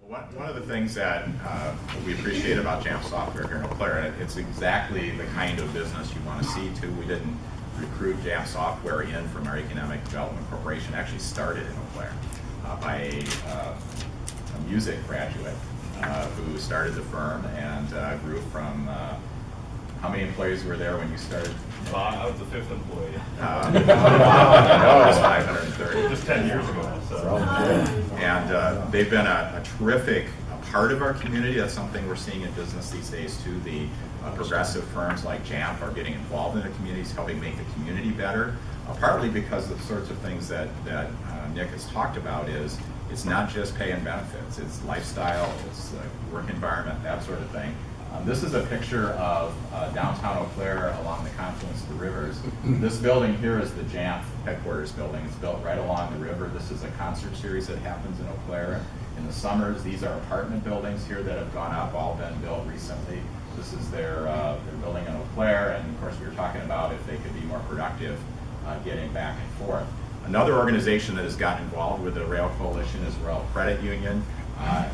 One of the things that we appreciate about Jamf software here in Eau Claire, it's exactly the kind of business you want to see too. We didn't recruit Jamf software in from our Economic Development Corporation. It actually started in Eau Claire by a music graduate who started the firm and grew from, how many employees were there when you started? I was the 5th employee. No, it was 530. Just 10 years ago. So. And they've been a terrific part of our community. That's something we're seeing in business these days too. The progressive firms like Jamf are getting involved in the communities, helping make the community better. Partly because of the sorts of things that Nick has talked about is it's not just pay and benefits, it's lifestyle, it's work environment, that sort of thing. This is a picture of downtown Eau Claire along the confluence of the rivers. This building here is the Jamf headquarters building. It's built right along the river. This is a concert series that happens in Eau Claire. In the summers, these are apartment buildings here that have gone up, all been built recently. This is their building in Eau Claire, and of course we were talking about if they could be more productive getting back and forth. Another organization that has gotten involved with the Rail Coalition is Rail Credit Union.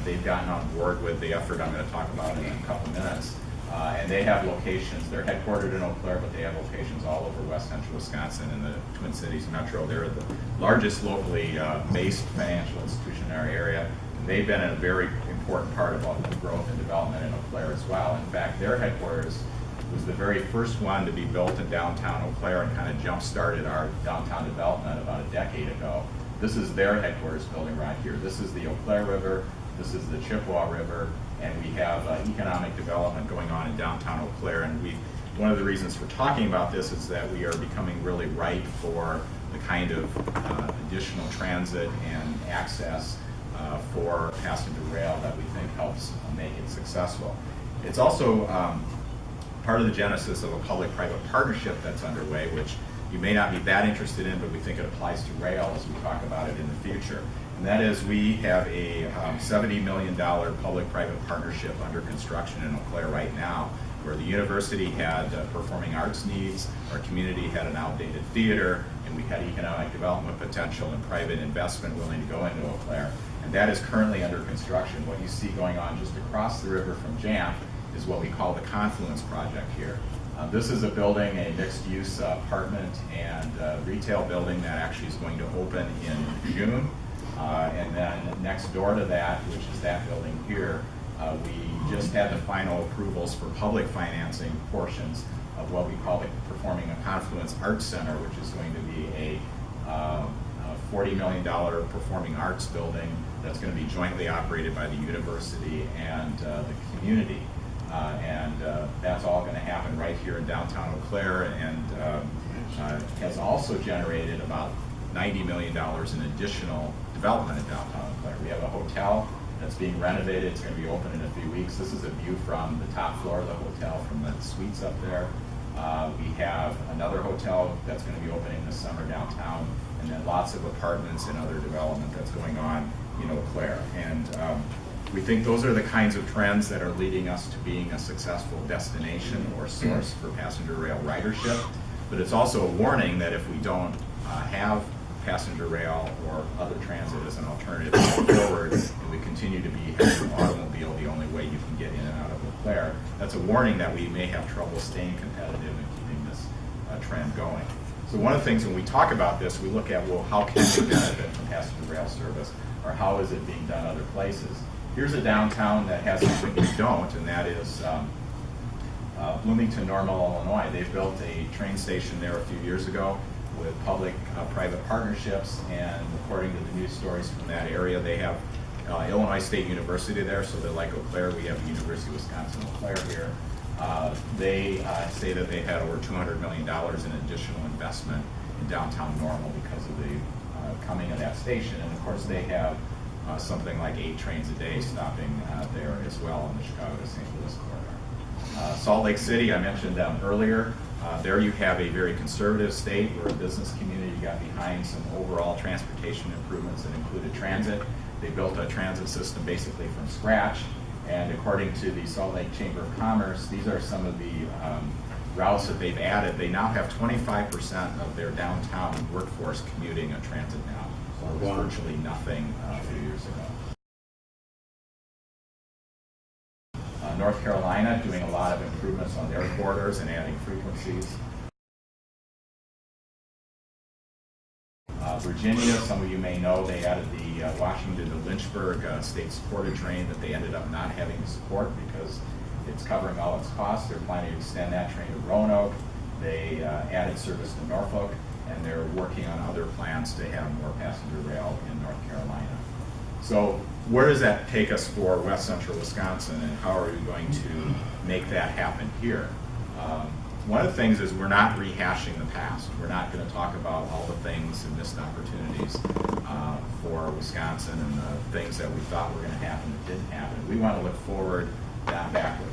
They've gotten on board with the effort I'm going to talk about in a couple minutes. And they have locations, they're headquartered in Eau Claire, but they have locations all over West Central Wisconsin and the Twin Cities Metro. They're the largest locally based financial institution in our area. And they've been a very important part of all the growth and development in Eau Claire as well. In fact, their headquarters was the very first one to be built in downtown Eau Claire and kind of jump-started our downtown development about a decade ago. This is their headquarters building right here. This is the Eau Claire River, this is the Chippewa River, and we have economic development going on in downtown Eau Claire. And one of the reasons for talking about this is that we are becoming really ripe for the kind of additional transit and access for passenger rail that we think helps make it successful. It's also part of the genesis of a public-private partnership that's underway, which you may not be that interested in, but we think it applies to rail as we talk about it in the future. And that is, we have a $70 million public-private partnership under construction in Eau Claire right now, where the university had performing arts needs, our community had an outdated theater, and we had economic development potential and private investment willing to go into Eau Claire. And that is currently under construction. What you see going on just across the river from Jamf is what we call the Confluence Project here. This is a building, a mixed-use apartment and retail building that actually is going to open in June. And then next door to that, which is that building here, we just had the final approvals for public financing portions of what we call the Performing a Confluence Arts Center, which is going to be a $40 million performing arts building that's going to be jointly operated by the university and the community. That's all going to happen right here in downtown Eau Claire, and has also generated about $90 million in additional development in downtown Eau Claire. We have a hotel that's being renovated. It's going to be open in a few weeks. This is a view from the top floor of the hotel, from the suites up there. We have another hotel that's going to be opening this summer downtown, and then lots of apartments and other development that's going on in Eau Claire. And we think those are the kinds of trends that are leading us to being a successful destination or source for passenger rail ridership. But it's also a warning that if we don't have passenger rail or other transit as an alternative going forward, and we continue to be having an automobile the only way you can get in and out of Eau Claire, that's a warning that we may have trouble staying competitive and keeping this trend going. So one of the things when we talk about this, we look at, well, how can we benefit from passenger rail service, or how is it being done other places? Here's a downtown that has something we don't, and that is Bloomington, Normal, Illinois. They built a train station there a few years ago with public-private partnerships, and according to the news stories from that area, they have Illinois State University there, so they're like Eau Claire. We have the University of Wisconsin-Eau Claire here. They say that they had over $200 million in additional investment in downtown Normal because of the coming of that station, and of course they have something like 8 trains a day stopping there as well in the Chicago to St. Louis corridor. Salt Lake City, I mentioned earlier. There you have a very conservative state where a business community got behind some overall transportation improvements that included transit. They built a transit system basically from scratch, and according to the Salt Lake Chamber of Commerce, these are some of the routes that they've added. They now have 25% of their downtown workforce commuting a transit now. So it was virtually nothing a few years ago. North Carolina doing a lot of improvements on their corridors and adding frequencies. Virginia, some of you may know, they added the Washington to Lynchburg state-supported train that they ended up not having to support because it's covering all its costs. They're planning to extend that train to Roanoke. They added service to Norfolk, and they're working on other plans to have more passenger rail in North Carolina. So where does that take us for West Central Wisconsin, and how are we going to make that happen here? One of the things is we're not rehashing the past. We're not going to talk about all the things and missed opportunities for Wisconsin and the things that we thought were going to happen that didn't happen. We want to look forward, not backward.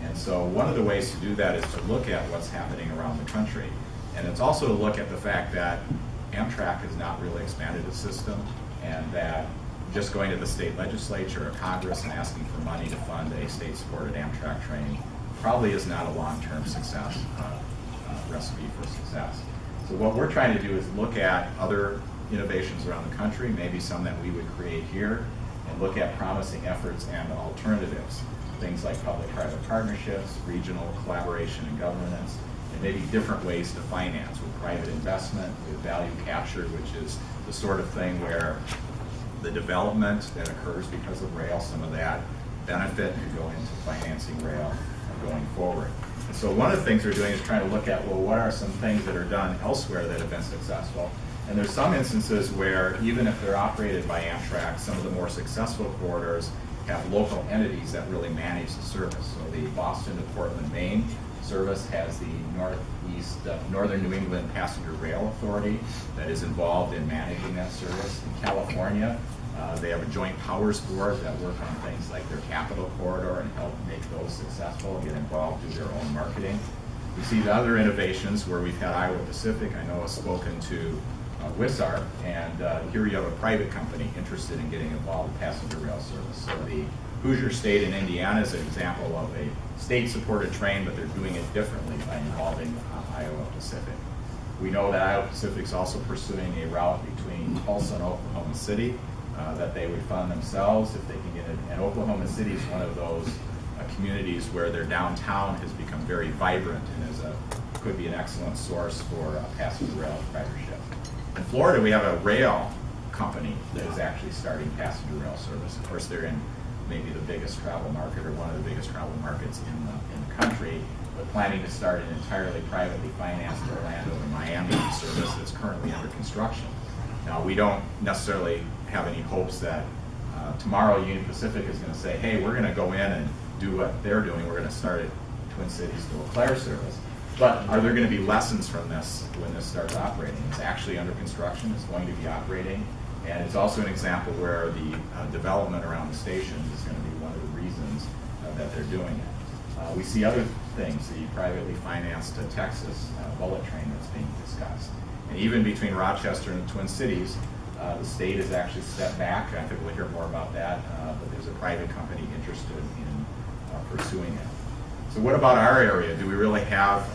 And so one of the ways to do that is to look at what's happening around the country. And it's also to look at the fact that Amtrak has not really expanded its system, and that just going to the state legislature or Congress and asking for money to fund a state-supported Amtrak train probably is not a long-term success, recipe for success. So what we're trying to do is look at other innovations around the country, maybe some that we would create here, and look at promising efforts and alternatives, things like public-private partnerships, regional collaboration and governance, and maybe different ways to finance with private investment, with value capture, which is the sort of thing where the development that occurs because of rail, some of that benefit could go into financing rail going forward. And so one of the things we're doing is trying to look at, well, what are some things that are done elsewhere that have been successful? And there's some instances where even if they're operated by Amtrak, some of the more successful corridors have local entities that really manage the service. So the Boston to Portland, Maine service has the Northern New England Passenger Rail Authority that is involved in managing that service. In California, they have a joint powers board that work on things like their capital corridor and help make those successful, get involved, do their own marketing. We see the other innovations where we've had Iowa Pacific, I know, has spoken to WisARP, and here you have a private company interested in getting involved in passenger rail service. So the Hoosier State in Indiana is an example of a state-supported train, but they're doing it differently by involving Iowa Pacific. We know that Iowa Pacific is also pursuing a route between Tulsa and Oklahoma City that they would fund themselves if they can get it. And Oklahoma City is one of those communities where their downtown has become very vibrant and could be an excellent source for passenger rail ridership. In Florida, we have a rail company that is actually starting passenger rail service. Of course, they're in maybe the biggest travel market or one of the biggest travel markets in the country, but planning to start an entirely privately financed Orlando and Miami service that's currently under construction. Now, we don't necessarily have any hopes that tomorrow Union Pacific is going to say, hey, we're going to go in and do what they're doing. We're going to start at Twin Cities to Eau Claire service. But are there going to be lessons from this when this starts operating? It's actually under construction. It's going to be operating. And it's also an example where the development around the station is going to be one of the reasons that they're doing it. We see other things, the privately financed Texas bullet train that's being discussed. And even between Rochester and the Twin Cities, the state has actually stepped back. I think we'll hear more about that, but there's a private company interested in pursuing it. So what about our area? Do we really have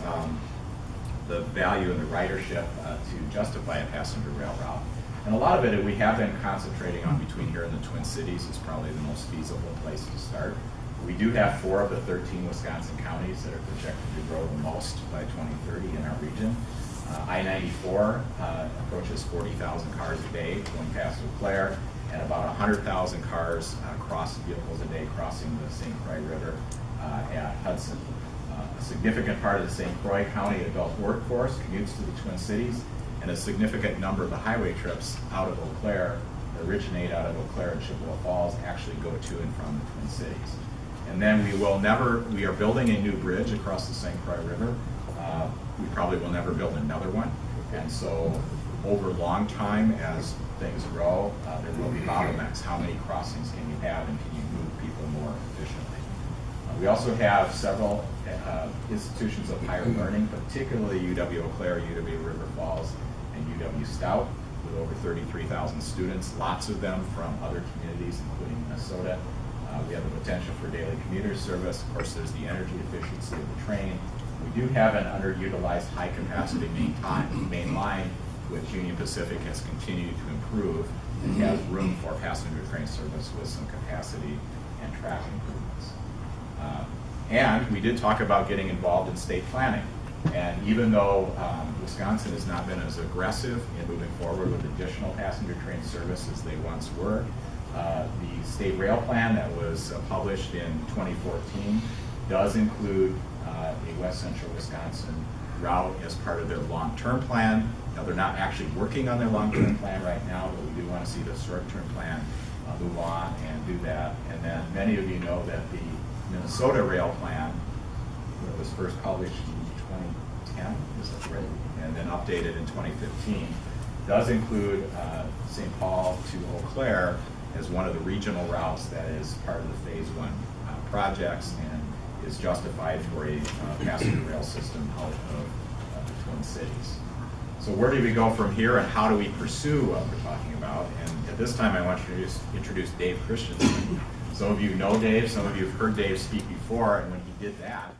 the value and the ridership to justify a passenger rail route? And a lot of it we have been concentrating on between here and the Twin Cities is probably the most feasible place to start. We do have 4 of the 13 Wisconsin counties that are projected to grow the most by 2030 in our region. I-94 approaches 40,000 cars a day going past Eau Claire, and about 100,000 cars vehicles a day crossing the St. Croix River at Hudson. A significant part of the St. Croix County adult workforce commutes to the Twin Cities, and a significant number of the highway trips out of Eau Claire that originate out of Eau Claire and Chippewa Falls actually go to and from the Twin Cities. And then we are building a new bridge across the St. Croix River. We probably will never build another one. And so over a long time, as things grow, there will be bottlenecks. How many crossings can you have, and can you move people more efficiently? We also have several institutions of higher learning, particularly UW Eau Claire, UW River Falls, and UW Stout, with over 33,000 students, lots of them from other communities, including Minnesota. We have the potential for daily commuter service. Of course, there's the energy efficiency of the train. We do have an underutilized high-capacity main line, which Union Pacific has continued to improve and has room for passenger train service with some capacity and track improvements. And we did talk about getting involved in state planning. And even though Wisconsin has not been as aggressive in moving forward with additional passenger train service as they once were, the state rail plan that was published in 2014 does include a West Central Wisconsin route as part of their long-term plan. Now, they're not actually working on their long-term plan right now, but we do want to see the short-term plan move on and do that. And then many of you know that the Minnesota rail plan was first published in 2010, is that right? And then updated in 2015, does include St. Paul to Eau Claire as one of the regional routes that is part of the Phase 1 projects and is justified for a passenger rail system out of the Twin Cities. So where do we go from here, and how do we pursue what we're talking about? And at this time I want to introduce Dave Christensen. Some of you know Dave, some of you have heard Dave speak before, and when he did that,